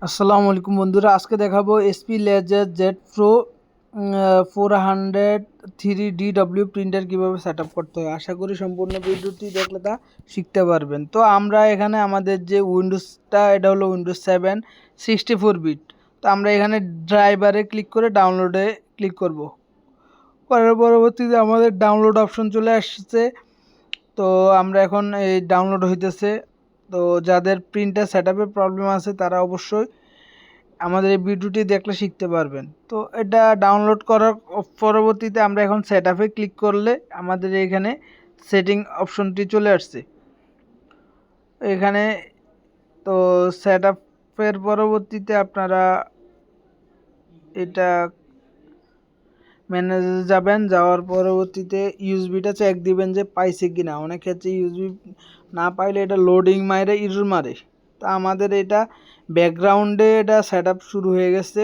আসসালামু আলাইকুম বন্ধুরা, আজকে দেখাবো SP LaserJet pro 400 3DW printer কিভাবে সেটআপ করতে হয়। আশা করি সম্পূর্ণ ভিডিওটি দেখলে তা শিখতে পারবেন। তো আমরা এখানে আমাদের যে উইন্ডোজটা, এটা হলো উইন্ডোজ 7 64 বিট। তো আমরা এখানে ড্রাইভারে ক্লিক করে ডাউনলোডে ক্লিক করব। করার পরবর্তীতে আমাদের ডাউনলোড অপশন চলে আসছে। তো আমরা এখন এই ডাউনলোড হইতেছে। তো যাদের প্রিন্টার সেটআপের প্রবলেম আছে তারা অবশ্যই আমাদের এই ভিডিওটি দেখলে শিখতে পারবেন। তো এটা ডাউনলোড করার পরবর্তীতে আমরা এখন সেটআপে ক্লিক করলে আমাদের এখানে সেটিং অপশনটি চলে আসছে এখানে। তো সেটআপের পরবর্তীতে আপনারা এটা ম্যানেজে যাবেন, যাওয়ার পরবর্তীতে ইউএসবিটা চেক দিবেন যে পাইছে কিনা। অনেক ক্ষেত্রে ইউএসবি না পাইলে এটা লোডিং মারে, ইরর মারে। তো আমাদের এটা ব্যাকগ্রাউন্ডে এটা সেটআপ শুরু হয়ে গেছে।